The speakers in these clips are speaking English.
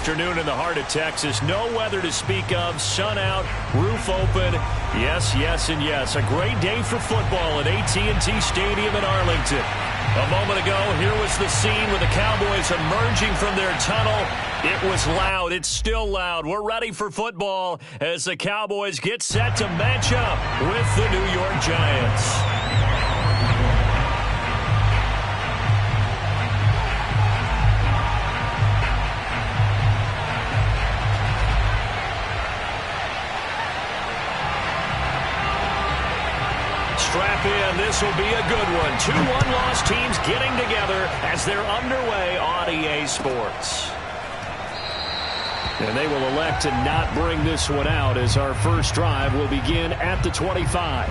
afternoon in the heart of Texas. No weather to speak of. Sun out, roof open. Yes, yes, and yes. A great day for football at AT&T Stadium in Arlington. A moment ago, here was the scene with the Cowboys emerging from their tunnel. It was loud. It's still loud. We're ready for football as the Cowboys get set to match up with the New York Giants. Strap in. This will be a good one. Two one-loss teams getting together as they're underway on EA Sports. And they will elect to not bring this one out as our first drive will begin at the 25.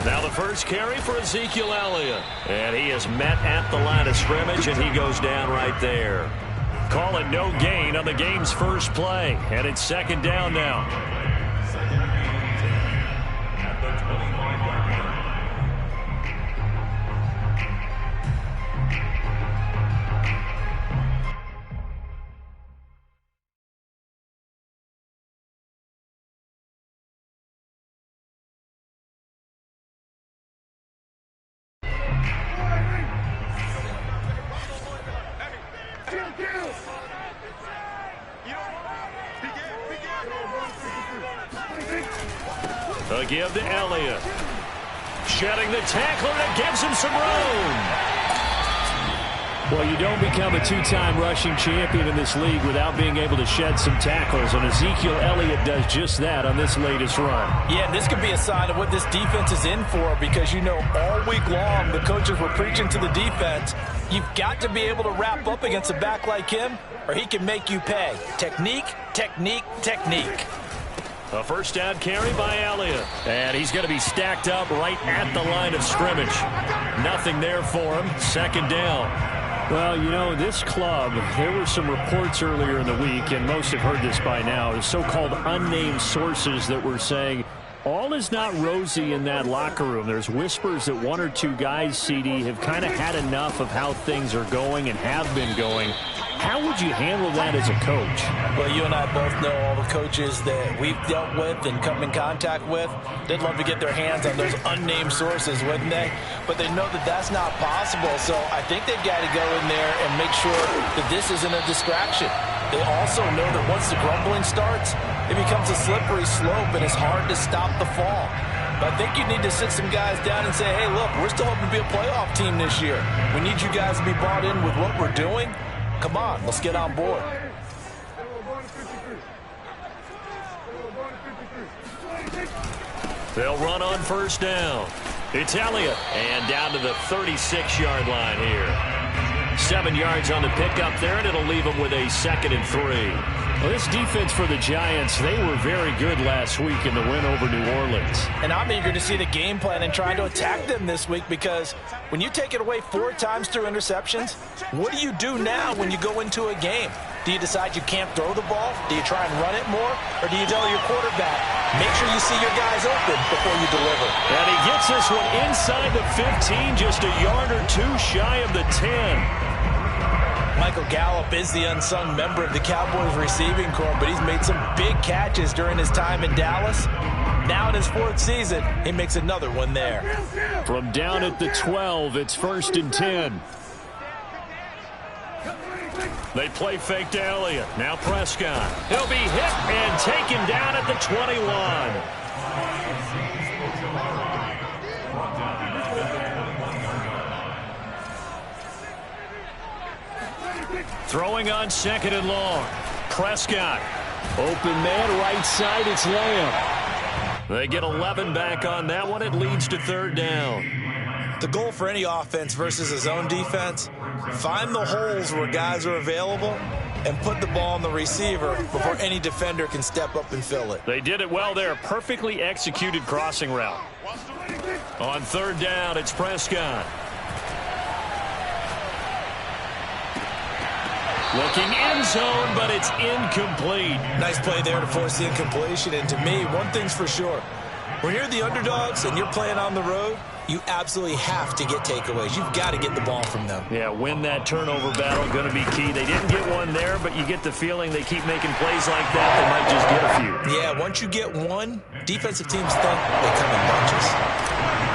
Now the first carry for Ezekiel Elliott. And he is met at the line of scrimmage, and he goes down right there. Call it no gain on the game's first play. And it's second down now. A give to Elliott. Shedding the tackler, and it gives him some room. Well, you don't become a two-time rushing champion in this league without being able to shed some tackles, and Ezekiel Elliott does just that on this latest run. Yeah, this could be a sign of what this defense is in for, because you know all week long the coaches were preaching to the defense, you've got to be able to wrap up against a back like him, or he can make you pay. Technique, technique, technique. A first down carry by Elliott. And he's going to be stacked up right at the line of scrimmage. Nothing there for him. Second down. Well, you know, this club, there were some reports earlier in the week, and most have heard this by now, so-called unnamed sources that were saying all is not rosy in that locker room. There's whispers that one or two guys, CD, have kind of had enough of how things are going and have been going. How would you handle that as a coach? Well, you and I both know all the coaches that we've dealt with and come in contact with. They'd love to get their hands on those unnamed sources, wouldn't they? But they know that that's not possible, so I think they've got to go in there and make sure that this isn't a distraction. They also know that once the grumbling starts, it becomes a slippery slope, and it's hard to stop the fall. But I think you need to sit some guys down and say, hey, look, we're still hoping to be a playoff team this year. We need you guys to be bought in with what we're doing. Come on, let's get on board. They'll run on first down. It's Elliott, and down to the 36-yard line here. 7 yards on the pickup there, and it'll leave them with a 2nd and 3. Well, this defense for the Giants, they were very good last week in the win over New Orleans. And I'm eager to see the game plan and trying to attack them this week, because when you take it away 4 times through interceptions, what do you do now when you go into a game? Do you decide you can't throw the ball? Do you try and run it more? Or do you tell your quarterback, make sure you see your guys open before you deliver? And he gets this one inside the 15, just a yard or two shy of the 10. Michael Gallup is the unsung member of the Cowboys receiving corps, but he's made some big catches during his time in Dallas. Now in his 4th season, he makes another one there. From down at the 12, it's 1st and 10. They play fake to Elliott. Now Prescott. He'll be hit and taken down at the 21. Throwing on 2nd and long. Prescott. Open man, right side, it's Lamb. They get 11 back on that one. It leads to 3rd down. The goal for any offense versus a zone defense, find the holes where guys are available and put the ball on the receiver before any defender can step up and fill it. They did it well there. Perfectly executed crossing route. On third down, it's Prescott. Looking end zone, but it's incomplete. Nice play there to force the incompletion. And to me, one thing's for sure. When you're the underdogs and you're playing on the road, you absolutely have to get takeaways. You've got to get the ball from them. Yeah, win that turnover battle, going to be key. They didn't get one there, but you get the feeling they keep making plays like that, they might just get a few. Yeah, once you get one, defensive teams think they come in bunches.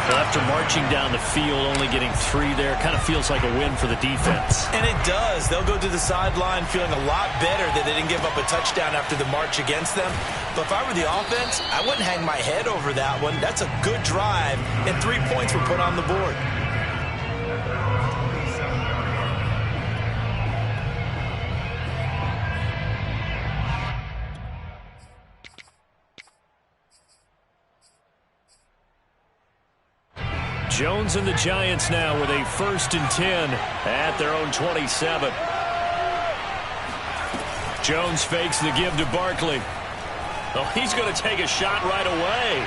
Well, after marching down the field, only getting 3 there, kind of feels like a win for the defense. And it does. They'll go to the sideline feeling a lot better that they didn't give up a touchdown after the march against them. But if I were the offense, I wouldn't hang my head over that one. That's a good drive, and 3 points were put on the board. Jones and the Giants now with a 1st and 10 at their own 27. Jones fakes the give to Barkley. Oh, he's going to take a shot right away.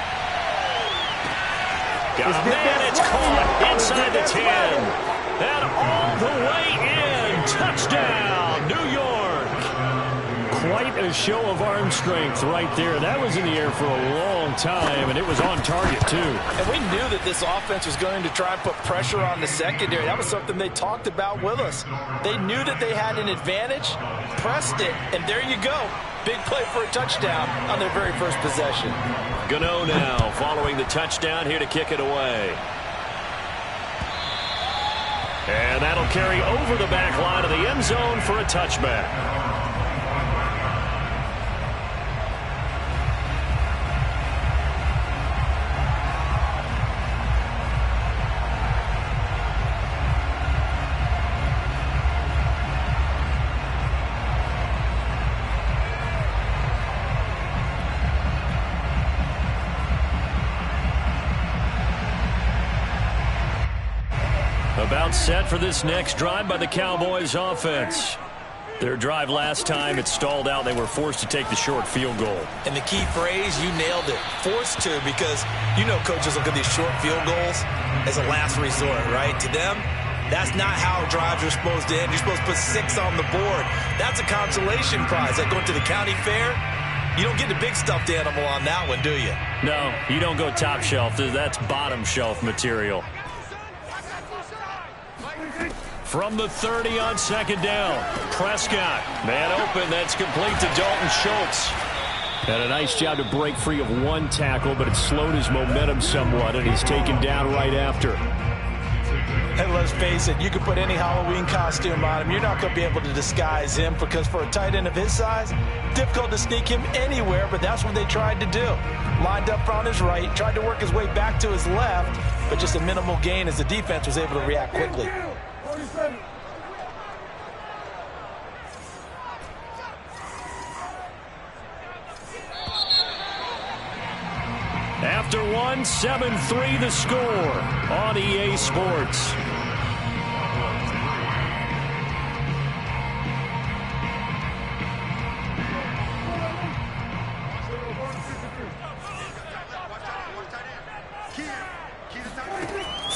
Got a man, it's caught inside the 10. And all the way in. Touchdown, New York. Quite a show of arm strength right there. That was in the air for a long time, and it was on target, too. And we knew that this offense was going to try and put pressure on the secondary. That was something they talked about with us. They knew that they had an advantage, pressed it, and there you go. Big play for a touchdown on their very first possession. Gano now following the touchdown here to kick it away. And that'll carry over the back line of the end zone for a touchback. About set for this next drive by the Cowboys offense. Their drive last time, it stalled out. They were forced to take the short field goal. And the key phrase, you nailed it, forced to, because you know coaches look at these short field goals as a last resort, right? To them, that's not how drives are supposed to end. You're supposed to put 6 on the board. That's a consolation prize. Like going to the county fair, you don't get the big stuffed animal on that one, do you? No, you don't go top shelf. That's bottom shelf material. From the 30 on 2nd down, Prescott. Man open, that's complete to Dalton Schultz. Had a nice job to break free of 1 tackle, but it slowed his momentum somewhat, and he's taken down right after. And let's face it, you can put any Halloween costume on him. You're not going to be able to disguise him, because for a tight end of his size, difficult to sneak him anywhere, but that's what they tried to do. Lined up on his right, tried to work his way back to his left, but just a minimal gain as the defense was able to react quickly. After 1, 7-3 the score on EA Sports.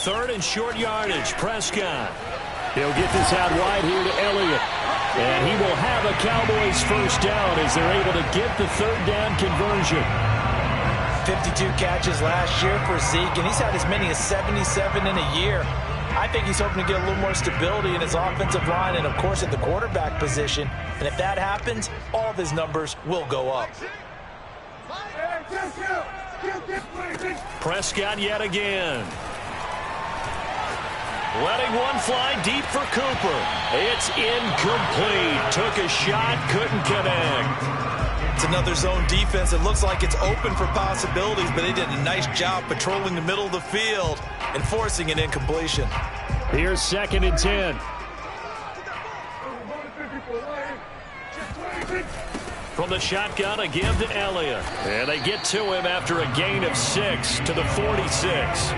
Third and short yardage, Prescott. He'll get this out wide here to Elliott. And he will have a Cowboys 1st down as they're able to get the 3rd down conversion. 52 catches last year for Zeke, and he's had as many as 77 in a year. I think he's hoping to get a little more stability in his offensive line and, of course, at the quarterback position. And if that happens, all of his numbers will go up. Prescott yet again. Letting one fly deep for Cooper. It's incomplete. Took a shot, couldn't connect. It's another zone defense. It looks like it's open for possibilities, but they did a nice job patrolling the middle of the field and forcing an incompletion. Here's 2nd and 10. From the shotgun, a give to Elliott. And they get to him after a gain of 6 to the 46.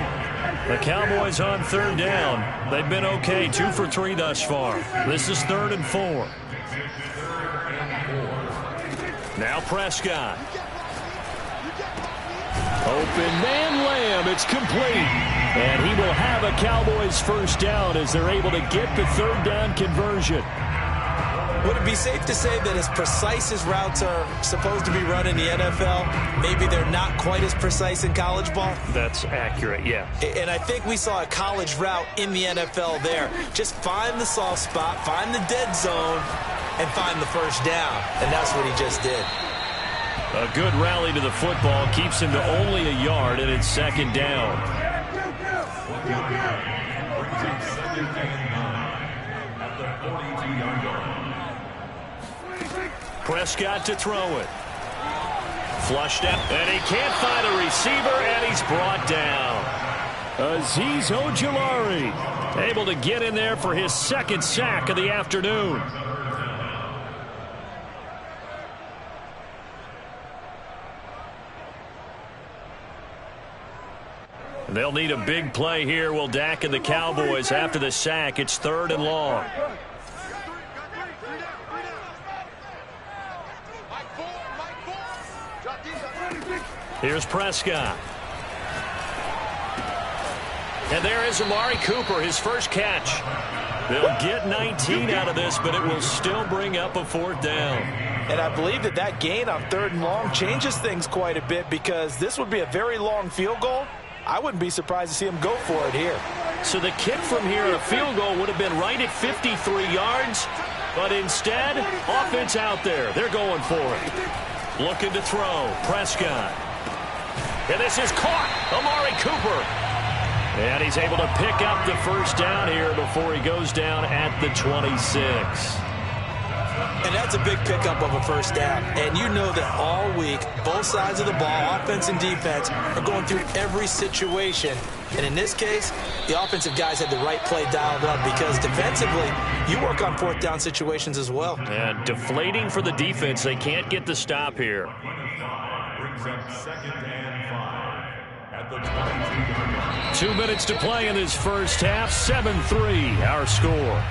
The Cowboys on 3rd down. They've been okay, 2 for 3 thus far. This is 3rd and 4. Now Prescott. Open man, Lamb. It's complete. And he will have a Cowboys first down as they're able to get the third down conversion. Would it be safe to say that as precise as routes are supposed to be run in the NFL, maybe they're not quite as precise in college ball? That's accurate, yeah. And I think we saw a college route in the NFL there. Just find the soft spot, find the dead zone, and find the first down. And that's what he just did. A good rally to the football keeps him to only a yard, and it's second down. Prescott to throw it. Flushed out, and he can't find a receiver, and he's brought down. Azeez Ojulari able to get in there for his second sack of the afternoon. They'll need a big play here. Will Dak and the Cowboys after the sack. It's third and long. Here's Prescott. And there is Amari Cooper, his first catch. They'll get 19 out of this, but it will still bring up a fourth down. And I believe that gain on third and long changes things quite a bit because this would be a very long field goal. I wouldn't be surprised to see him go for it here. So the kick from here on a field goal would have been right at 53 yards, but instead, offense out there. They're going for it. Looking to throw. Prescott. And this is caught. Amari Cooper. And he's able to pick up the first down here before he goes down at the 26. And that's a big pickup of a first down. And you know that all week, both sides of the ball, offense and defense, are going through every situation. And in this case, the offensive guys had the right play dialed up because defensively, you work on fourth down situations as well. And deflating for the defense. They can't get the stop here. Brings up second and 5 at the 22. 2 minutes to play in this first half. 7-3 our score.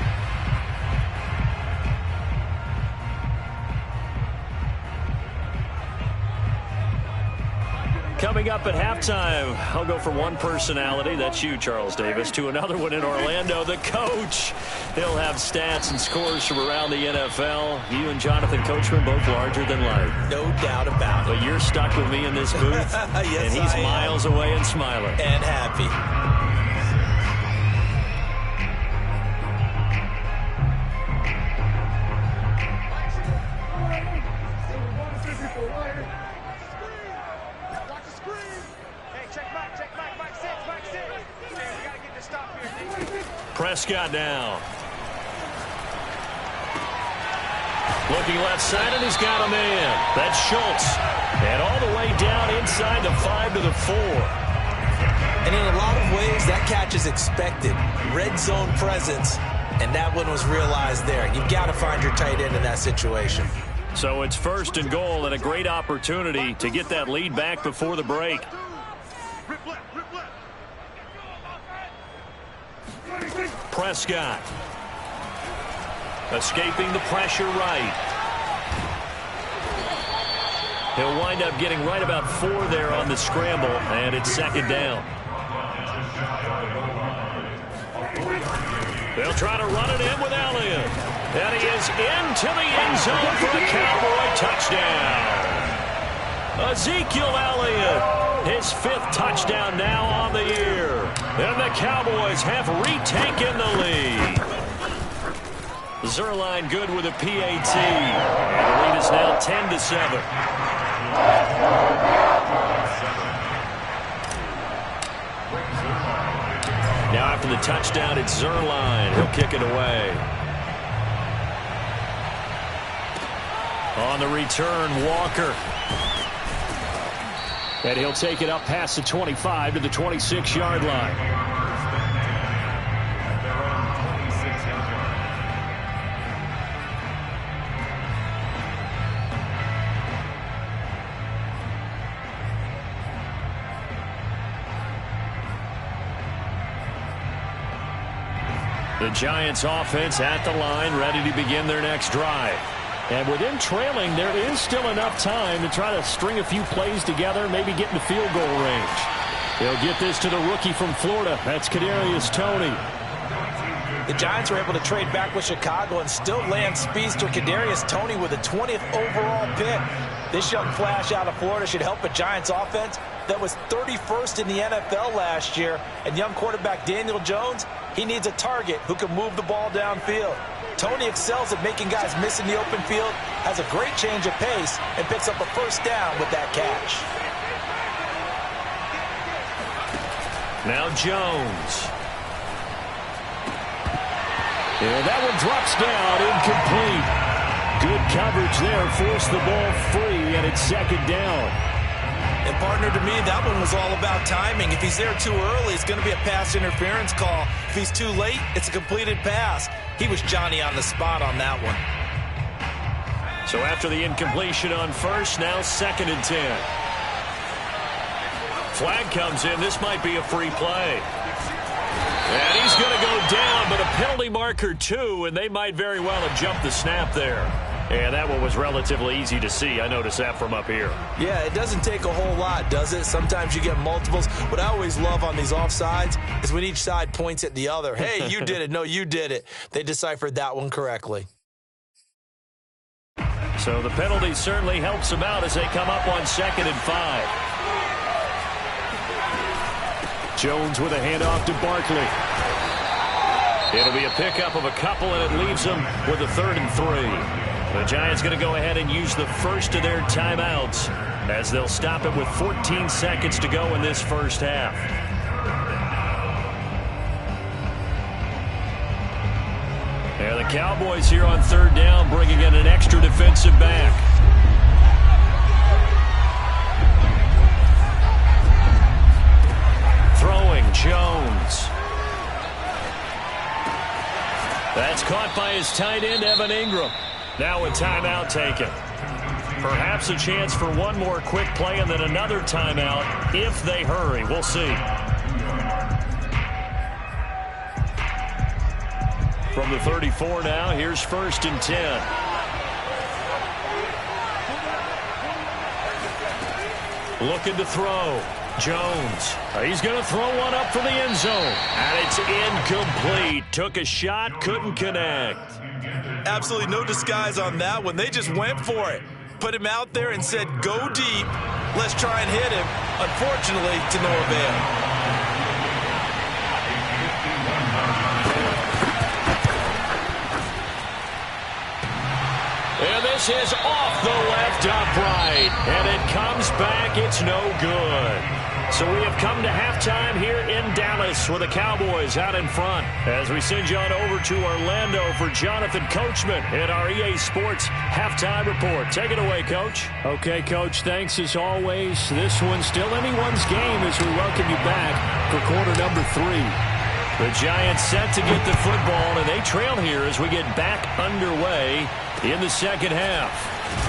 Coming up at halftime, I'll go from one personality, that's you, Charles Davis, to another one in Orlando, the coach. He'll have stats and scores from around the NFL. You and Jonathan Coachman both larger than life. No doubt about it. But you're stuck with me in this booth, yes, and he's miles away and smiling. And happy. Prescott now. Looking left side, and he's got a man. That's Schultz. And all the way down inside the 5 to the 4. And in a lot of ways, that catch is expected. Red zone presence, and that one was realized there. You've got to find your tight end in that situation. So it's first and goal and a great opportunity to get that lead back before the break. Prescott. Escaping the pressure right. He'll wind up getting right about 4 there on the scramble, and it's second down. They'll try to run it in with Elliott. And he is into the end zone for a Cowboy touchdown. Ezekiel Elliott, his 5th touchdown now on the year. And the Cowboys have retaken the lead. Zerline good with a PAT. And the lead is now 10-7. Now after the touchdown, it's Zerline. He'll kick it away. On the return, Walker. And he'll take it up past the 25 to the 26-yard line. The Giants offense at the line, ready to begin their next drive. And with them trailing, there is still enough time to try to string a few plays together, maybe get in the field goal range. He'll get this to the rookie from Florida. That's Kadarius Toney. The Giants were able to trade back with Chicago and still land speedster Kadarius Toney with a 20th overall pick. This young flash out of Florida should help a Giants offense that was 31st in the NFL last year. And young quarterback Daniel Jones, he needs a target who can move the ball downfield. Toney excels at making guys miss in the open field, has a great change of pace, and picks up a first down with that catch. Now Jones. And that one drops down, incomplete. Good coverage there, forced the ball free, and it's second down. And partner, to me, that one was all about timing. If he's there too early, it's going to be a pass interference call. If he's too late, it's a completed pass. He was Johnny on the spot on that one. So after the incompletion on first, now 2nd and 10. Flag comes in. This might be a free play. And he's going to go down, but a penalty marker too, and they might very well have jumped the snap there. And that one was relatively easy to see. I noticed that from up here. Yeah, it doesn't take a whole lot, does it? Sometimes you get multiples. What I always love on these offsides is when each side points at the other. Hey, you did it. No, you did it. They deciphered that one correctly. So the penalty certainly helps them out as they come up on 2nd and 5. Jones with a handoff to Barkley. It'll be a pickup of a couple, and it leaves them with a 3rd and 3. The Giants going to go ahead and use the first of their timeouts as they'll stop it with 14 seconds to go in this first half. And the Cowboys here on 3rd down, bringing in an extra defensive back. Throwing, Jones. That's caught by his tight end, Evan Ingram. Now a timeout taken. Perhaps a chance for one more quick play and then another timeout if they hurry. We'll see. From the 34 now, here's 1st and 10. Looking to throw. Jones. He's going to throw one up for the end zone. And it's incomplete. Took a shot, couldn't connect. Absolutely no disguise on that one. They just went for it. Put him out there and said, go deep. Let's try and hit him. Unfortunately, to no avail. And this is off the left upright. And it comes back. It's no good. So we have come to halftime here in Dallas with the Cowboys out in front as we send you on over to Orlando for Jonathan Coachman in our EA Sports Halftime Report. Take it away, Coach. Okay, Coach, thanks as always. This one's still anyone's game as we welcome you back for quarter number 3. The Giants set to get the football, and they trail here as we get back underway in the second half.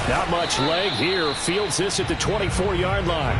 Not much leg here. Fields this at the 24-yard line.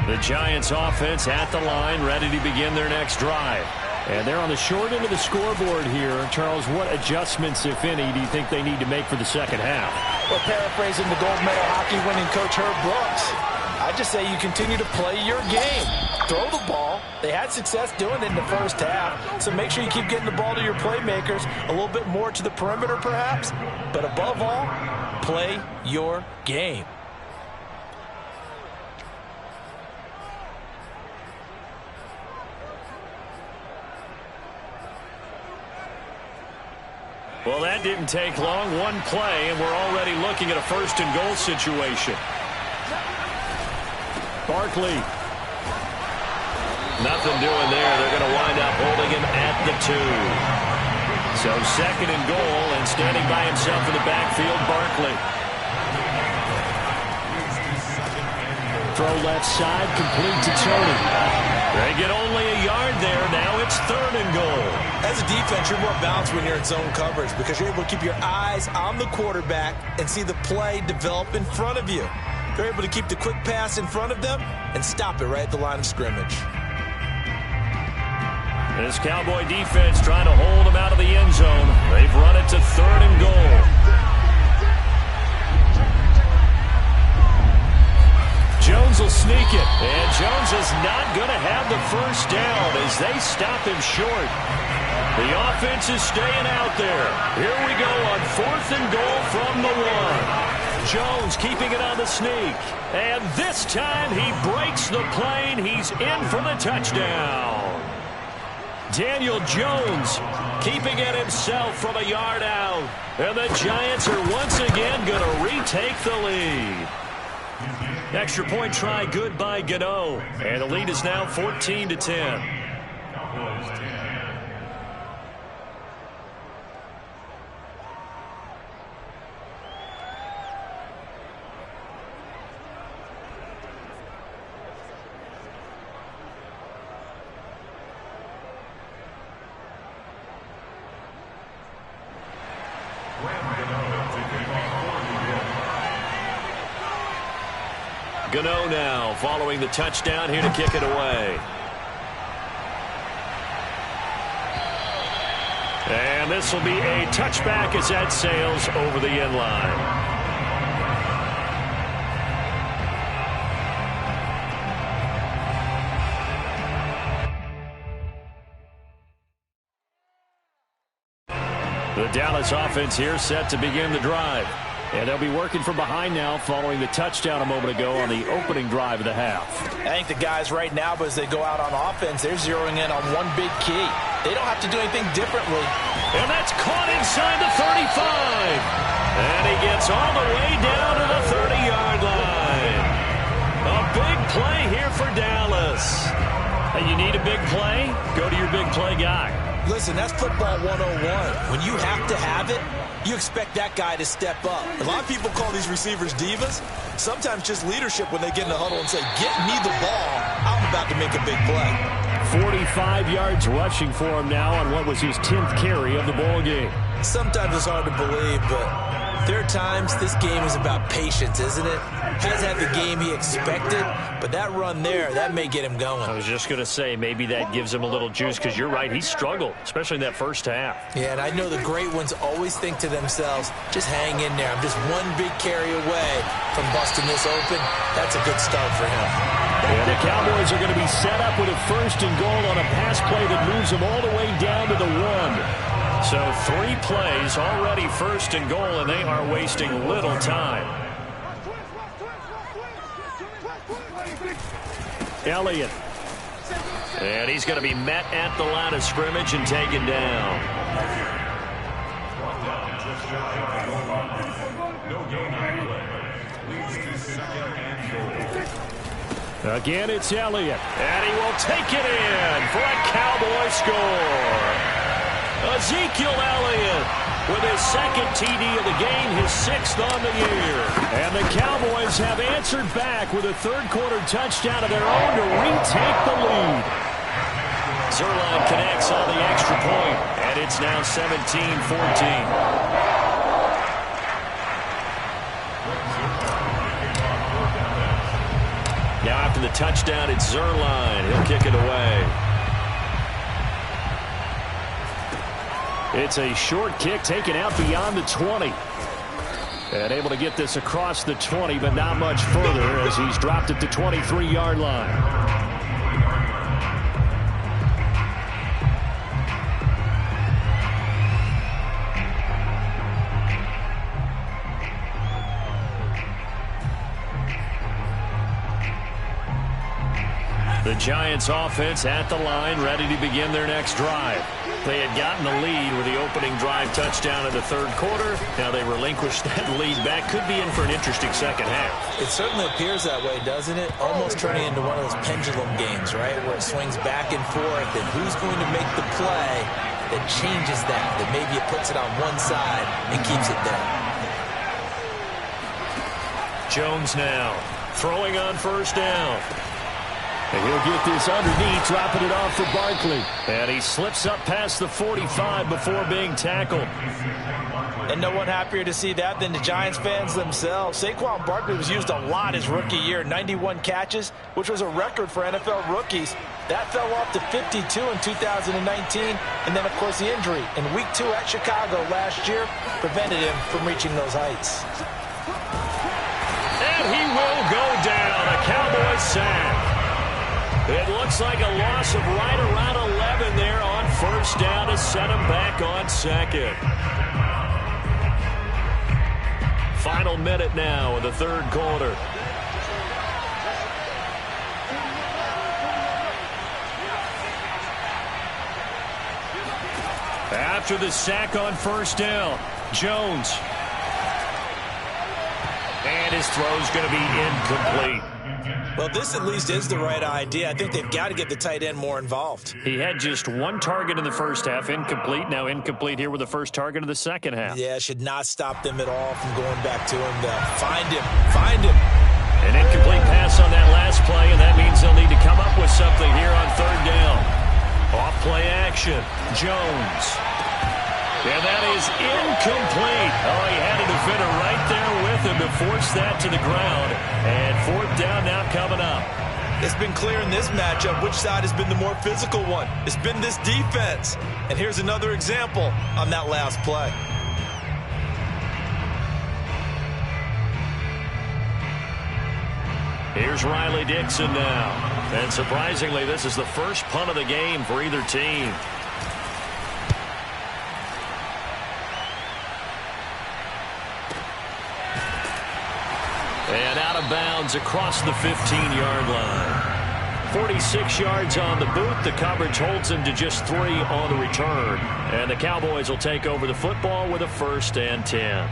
The Giants offense at the line, ready to begin their next drive. And they're on the short end of the scoreboard here. Charles, what adjustments, if any, do you think they need to make for the second half? Well, paraphrasing the gold medal hockey winning coach Herb Brooks, I just say you continue to play your game. Throw the ball. They had success doing it in the first half, so make sure you keep getting the ball to your playmakers, a little bit more to the perimeter perhaps, but above all, play your game. Well, that didn't take long. One play, and we're already looking at a 1st and goal situation. Barkley. Nothing doing there. They're going to wind up holding him at the 2. So 2nd and goal, and standing by himself in the backfield, Barkley. Throw left side, complete to Toney. They get only a yard there. Now it's 3rd and goal. As a defense, you're more balanced when you're in zone coverage because you're able to keep your eyes on the quarterback and see the play develop in front of you. They're able to keep the quick pass in front of them and stop it right at the line of scrimmage. This Cowboy defense trying to hold him out of the end zone. They've run it to 3rd and goal. Jones will sneak it. And Jones is not going to have the first down as they stop him short. The offense is staying out there. Here we go on 4th and goal from the 1. Jones keeping it on the sneak. And this time he breaks the plane. He's in for the touchdown. Daniel Jones keeping it himself from a yard out. And the Giants are once again going to retake the lead. Extra point try good by Gano. And the lead is now 14-10. Gano now following the touchdown here to kick it away. And this will be a touchback as that sails over the end line. The Dallas offense here set to begin the drive. And they'll be working from behind now following the touchdown a moment ago on the opening drive of the half. I think the guys right now, as they go out on offense, they're zeroing in on one big key. They don't have to do anything differently. And that's caught inside the 35. And he gets all the way down to the 30-yard line. A big play here for Dallas. Hey, you need a big play? Go to your big play guy. Listen, that's football 101. When you have to have it, you expect that guy to step up. A lot of people call these receivers divas. Sometimes just leadership when they get in the huddle and say, get me the ball. I'm about to make a big play. 45 yards rushing for him now on what was his 10th carry of the ball game. Sometimes it's hard to believe, but there are times this game is about patience, isn't it? Has had the game he expected, but that run there, that may get him going. I was just going to say, maybe that gives him a little juice, because you're right, he struggled, especially in that first half. Yeah, and I know the great ones always think to themselves, just hang in there. I'm just one big carry away from busting this open. That's a good start for him. And the Cowboys are going to be set up with a 1st and goal on a pass play that moves them all the way down to the 1. So 3 plays already 1st and goal, and they are wasting little time. Elliott. And he's going to be met at the line of scrimmage and taken down. Again, it's Elliott. And he will take it in for a Cowboy score. Ezekiel Elliott with his 2nd TD of the game, his 6th on the year. And the Cowboys have answered back with a 3rd quarter touchdown of their own to retake the lead. Zerline connects on the extra point, and it's now 17-14. Now after the touchdown, it's Zerline. He'll kick it away. It's a short kick taken out beyond the 20. And able to get this across the 20, but not much further as he's dropped at the 23-yard line. The Giants offense at the line, ready to begin their next drive. They had gotten the lead with the opening drive touchdown in the 3rd quarter. Now they relinquished that lead back. Could be in for an interesting second half. It certainly appears that way, doesn't it? Almost turning into one of those pendulum games, right? Where it swings back and forth, and who's going to make the play that changes that maybe it puts it on one side and keeps it there. Jones now throwing on 1st down. And he'll get this underneath, dropping it off for Barkley. And he slips up past the 45 before being tackled. And no one happier to see that than the Giants fans themselves. Saquon Barkley was used a lot his rookie year, 91 catches, which was a record for NFL rookies. That fell off to 52 in 2019. And then, of course, the injury in Week 2 at Chicago last year prevented him from reaching those heights. And he will go down. A Cowboys sack. It looks like a loss of right around 11 there on first down to set him back on second. Final minute now in the third quarter. After the sack on first down, Jones. And his throw's going to be incomplete. Well, this at least is the right idea. I think they've got to get the tight end more involved. He had just one target in the first half, incomplete. Now incomplete here with the first target of the second half. Yeah, should not stop them at all from going back to him, though. Find him. Find him. An incomplete pass on that last play, and that means they'll need to come up with something here on third down. Off play action. Jones. And that is incomplete. Oh, he had a defender right there with him to force that to the ground. And fourth down now coming up. It's been clear in this matchup which side has been the more physical one. It's been this defense. And here's another example on that last play. Here's Riley Dixon now. And surprisingly, this is the first punt of the game for either team. And out of bounds across the 15-yard line. 46 yards on the boot. The coverage holds him to just 3 on the return. And the Cowboys will take over the football with a 1st and 10.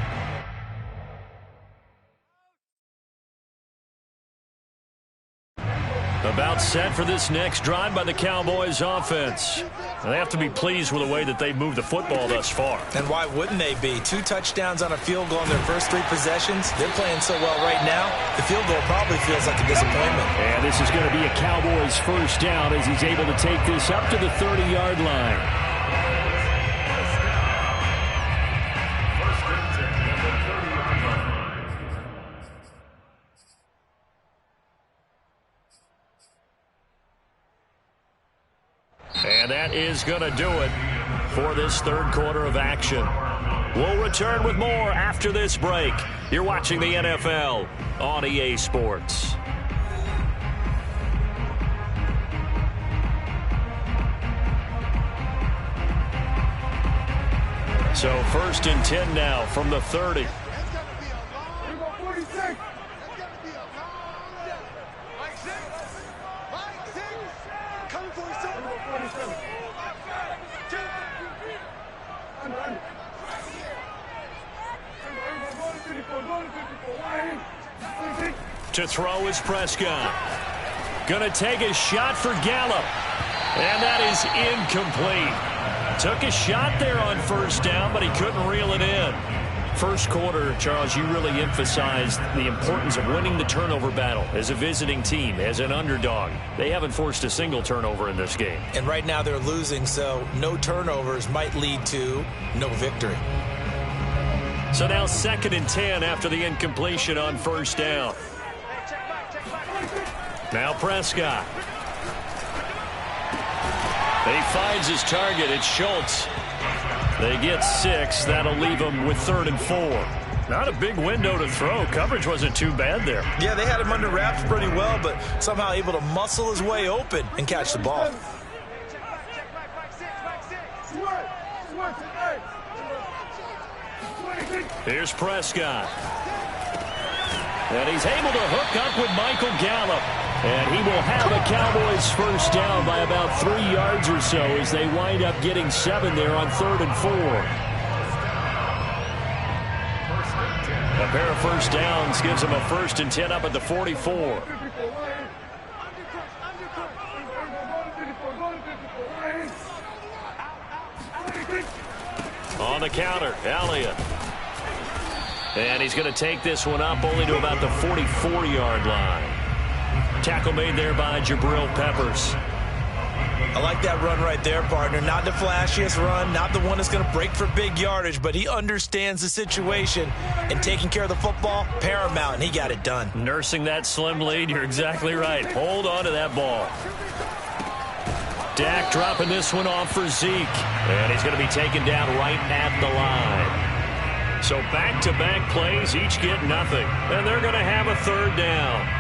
About set for this next drive by the Cowboys offense. They have to be pleased with the way that they've moved the football thus far. And why wouldn't they be? 2 touchdowns on a field goal in their first 3 possessions. They're playing so well right now, the field goal probably feels like a disappointment. And this is going to be a Cowboys first down as he's able to take this up to the 30-yard line. And that is going to do it for this third quarter of action. We'll return with more after this break. You're watching the NFL on EA Sports. So 1st and 10 now from the 30. To throw is Prescott. Going to take a shot for Gallup. And that is incomplete. Took a shot there on first down, but he couldn't reel it in. First quarter, Charles, you really emphasized the importance of winning the turnover battle as a visiting team, as an underdog. They haven't forced a single turnover in this game. And right now they're losing, so no turnovers might lead to no victory. So now 2nd and 10 after the incompletion on first down. Now Prescott. He finds his target. It's Schultz. They get 6. That'll leave them with 3rd and 4. Not a big window to throw. Coverage wasn't too bad there. Yeah, they had him under wraps pretty well, but somehow able to muscle his way open and catch the ball. Here's Prescott. And he's able to hook up with Michael Gallup. And he will have a Cowboys first down by about 3 yards or so as they wind up getting 7 there on 3rd and 4. A pair of first downs gives them a 1st and 10 up at the 44. On the counter, Elliott. And he's going to take this one up only to about the 44-yard line. Tackle made there by Jabril Peppers. I like that run right there, partner. Not the flashiest run, not the one that's going to break for big yardage, but he understands the situation, and taking care of the football, paramount, and he got it done. Nursing that slim lead, you're exactly right. Hold on to that ball. Dak dropping this one off for Zeke, and he's going to be taken down right at the line. So back-to-back plays, each get nothing, and they're going to have a third down.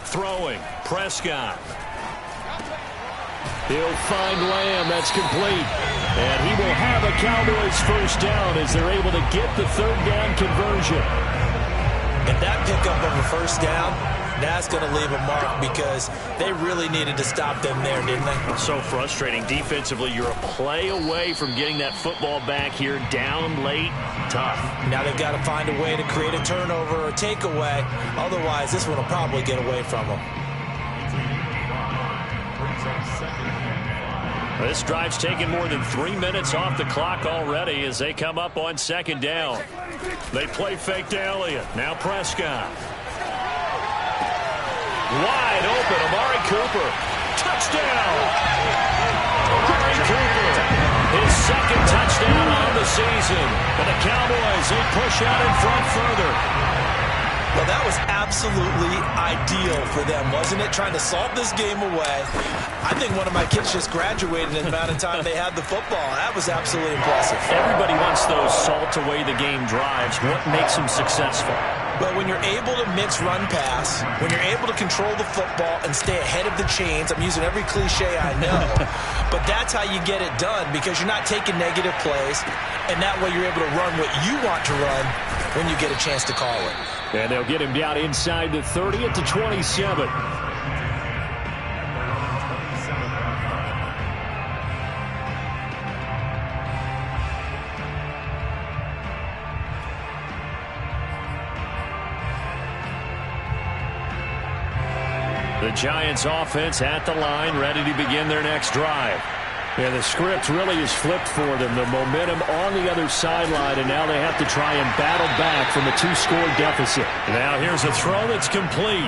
Throwing, Prescott. He'll find Lamb. That's complete. And he will have a Cowboys first down as they're able to get the third down conversion. And that pickup of a first down, that's going to leave a mark because they really needed to stop them there, didn't they? So frustrating. Defensively, you're a play away from getting that football back here. Down late, tough. Now they've got to find a way to create a turnover or takeaway. Otherwise, this one will probably get away from them. This drive's taken more than 3 minutes off the clock already as they come up on second down. They play fake to Elliott. Now Prescott. Wide open, Amari Cooper. Touchdown! Amari Cooper, his second touchdown on the season. And the Cowboys, they push out in front further. Well, that was absolutely ideal for them, wasn't it? Trying to solve this game away. I think one of my kids just graduated in the amount of time they had the football. That was absolutely impressive. Everybody wants those salt away the game drives. What makes them successful? But when you're able to mix run pass, when you're able to control the football and stay ahead of the chains, I'm using every cliche I know, but that's how you get it done because you're not taking negative plays, and that way you're able to run what you want to run when you get a chance to call it. And they'll get him down inside the 30 at the 27. The Giants offense at the line, ready to begin their next drive. Yeah, the script really is flipped for them. The momentum on the other sideline, and now they have to try and battle back from a 2-score deficit. Now here's a throw that's complete.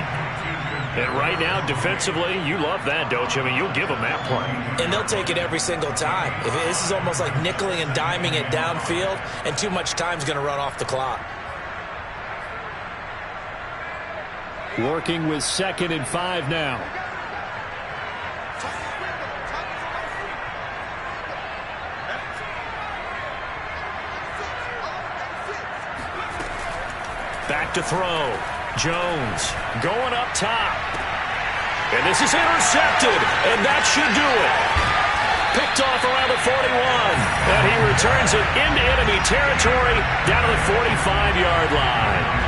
And right now, defensively, you love that, don't you? I mean, you'll give them that play. And they'll take it every single time. This is almost like nickeling and diming it downfield, and too much time's going to run off the clock. Working with 2nd and 5 now. Back to throw. Jones going up top. And this is intercepted, and that should do it. Picked off around the 41, and he returns it into enemy territory down to the 45-yard line.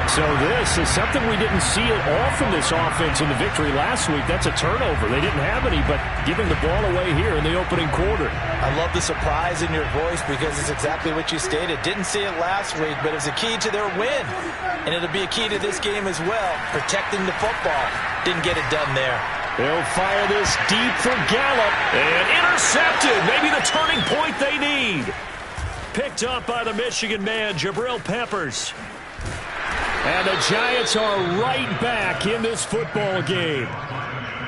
So this is something we didn't see at all from this offense in the victory last week. That's a turnover. They didn't have any, but giving the ball away here in the opening quarter. I love the surprise in your voice because it's exactly what you stated. Didn't see it last week, but it was a key to their win. And it'll be a key to this game as well, protecting the football. Didn't get it done there. They'll fire this deep for Gallup. And intercepted. Maybe the turning point they need. Picked up by the Michigan man, Jabril Peppers. And the Giants are right back in this football game.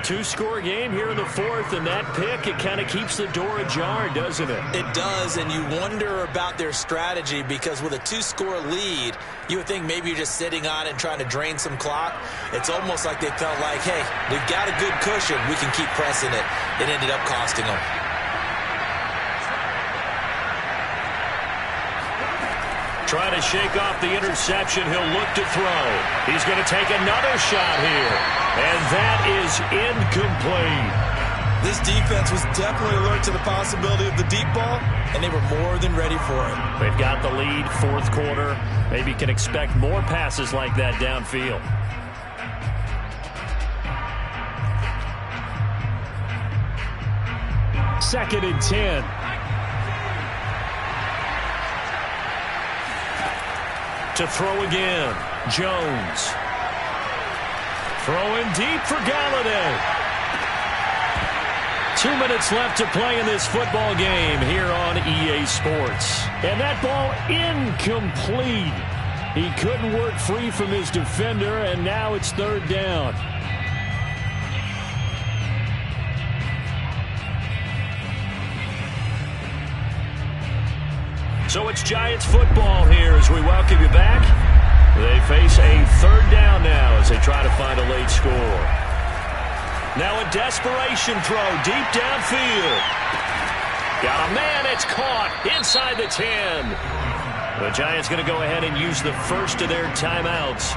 2-score game here in the 4th, and that pick, it kind of keeps the door ajar, doesn't it? It does, and you wonder about their strategy because with a 2-score lead, you would think maybe you're just sitting on it and trying to drain some clock. It's almost like they felt like, hey, we've got a good cushion. We can keep pressing it. It ended up costing them. Trying to shake off the interception. He'll look to throw. He's going to take another shot here. And that is incomplete. This defense was definitely alert to the possibility of the deep ball, and they were more than ready for it. They've got the lead, 4th quarter. Maybe can expect more passes like that downfield. Second and 10. To throw again, Jones. Throwing deep for Galladay. 2 minutes left to play in this football game here on EA Sports. And that ball incomplete. He couldn't work free from his defender, and now it's third down. So it's Giants football here as we welcome you back. They face a third down now as they try to find a late score. Now a desperation throw deep downfield. Got a man, it's caught inside the 10. The Giants going to go ahead and use the first of their timeouts.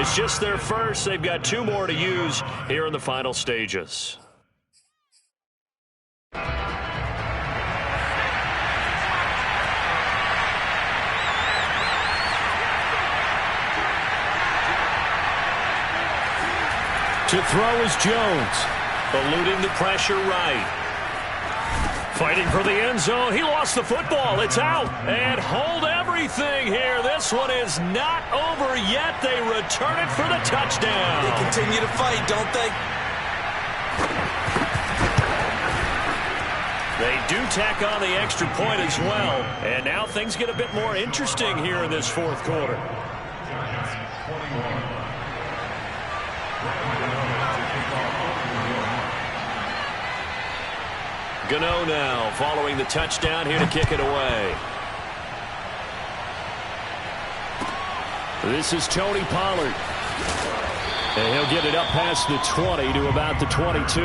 It's just their first. They've got 2 more to use here in the final stages. To throw is Jones. Eluding the pressure right. Fighting for the end zone. He lost the football. It's out. And hold everything here. This one is not over yet. They return it for the touchdown. They continue to fight, don't they? They do tack on the extra point as well. And now things get a bit more interesting here in this fourth quarter. Gano now following the touchdown here to kick it away. This is Tony Pollard. And he'll get it up past the 20 to about the 22.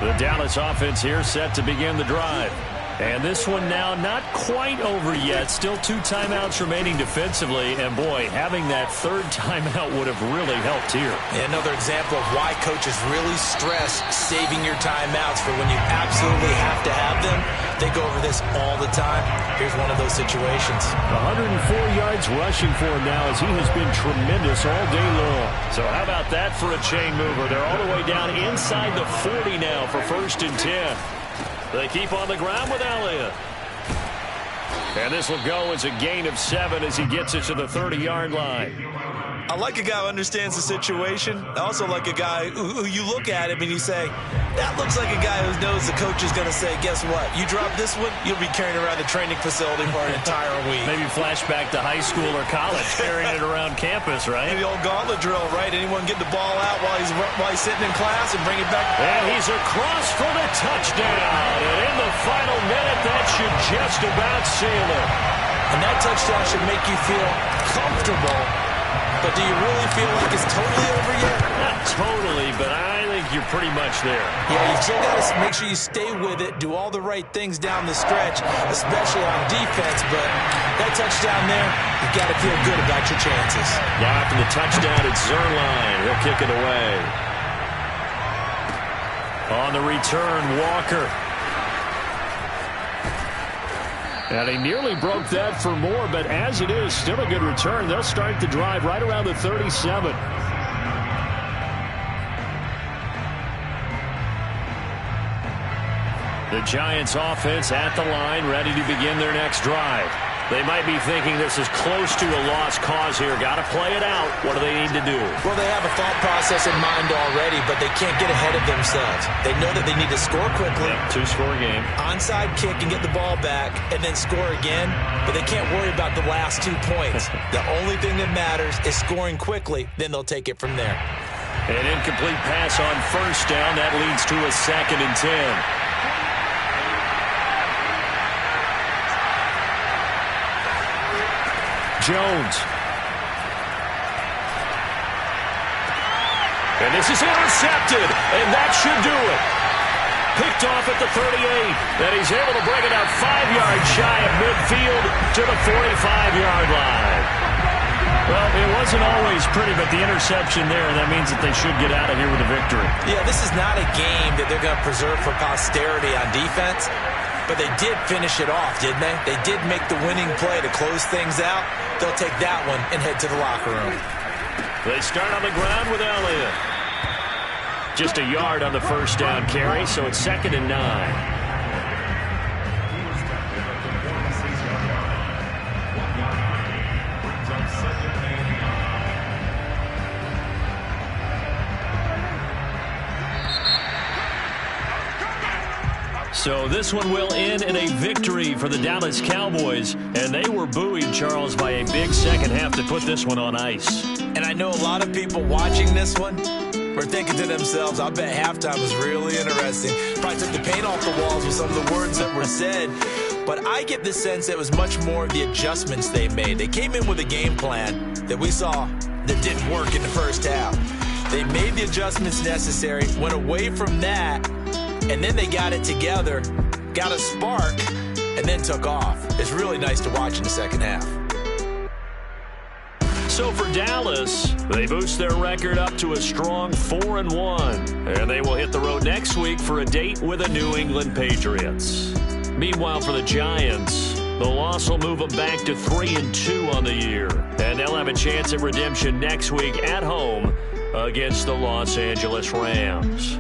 The Dallas offense here set to begin the drive. And this one now not quite over yet. Still 2 timeouts remaining defensively. And, boy, having that third timeout would have really helped here. Yeah, another example of why coaches really stress saving your timeouts for when you absolutely have to have them. They go over this all the time. Here's one of those situations. 104 yards rushing for him now as he has been tremendous all day long. So how about that for a chain mover? They're all the way down inside the 40 now for 1st and 10. They keep on the ground with Elliott. And this will go as a gain of 7 as he gets it to the 30-yard line. I like a guy who understands the situation. I also like a guy who you look at him and you say, that looks like a guy who knows the coach is going to say, guess what? You drop this one, you'll be carrying around the training facility for an entire week. Maybe flashback to high school or college, carrying it around campus, right? The old gauntlet drill, right? Anyone get the ball out while he's sitting in class and bring it back. And he's across for the touchdown. And in the final minute, that should just about seal it. And that touchdown should make you feel comfortable. But do you really feel like it's totally over yet? Not totally, but I think you're pretty much there. Yeah, you still got to make sure you stay with it, do all the right things down the stretch, especially on defense. But that touchdown there, you've got to feel good about your chances. Now after the touchdown, it's Zerline. He'll kick it away. On the return, Walker. And he nearly broke that for more, but as it is, still a good return. They'll start the drive right around the 37. The Giants offense at the line, ready to begin their next drive. They might be thinking this is close to a lost cause here. Got to play it out. What do they need to do? Well, they have a thought process in mind already, but they can't get ahead of themselves. They know that they need to score quickly. Yep, 2-score game. Onside kick and get the ball back and then score again, but they can't worry about the last 2 points. The only thing that matters is scoring quickly, then they'll take it from there. An incomplete pass on 1st down. That leads to a 2nd and 10. Jones. And this is intercepted, and that should do it. Picked off at the 38, and he's able to bring it out 5 yards shy of midfield to the 45-yard line. Well, it wasn't always pretty, but the interception there, that means that they should get out of here with a victory. Yeah, this is not a game that they're going to preserve for posterity on defense. But they did finish it off, didn't they? They did make the winning play to close things out. They'll take that one and head to the locker room. They start on the ground with Elliott. Just a yard on the 1st down carry, so it's 2nd and 9. So this one will end in a victory for the Dallas Cowboys, and they were buoyed, Charles, by a big second half to put this one on ice. And I know a lot of people watching this one were thinking to themselves, I bet halftime was really interesting. Probably took the paint off the walls with some of the words that were said. But I get the sense it was much more of the adjustments they made. They came in with a game plan that we saw that didn't work in the first half. They made the adjustments necessary, went away from that, and then they got it together, got a spark, and then took off. It's really nice to watch in the second half. So for Dallas, they boost their record up to a strong 4-1. And they will hit the road next week for a date with the New England Patriots. Meanwhile, for the Giants, the loss will move them back to 3-2 on the year. And they'll have a chance at redemption next week at home against the Los Angeles Rams.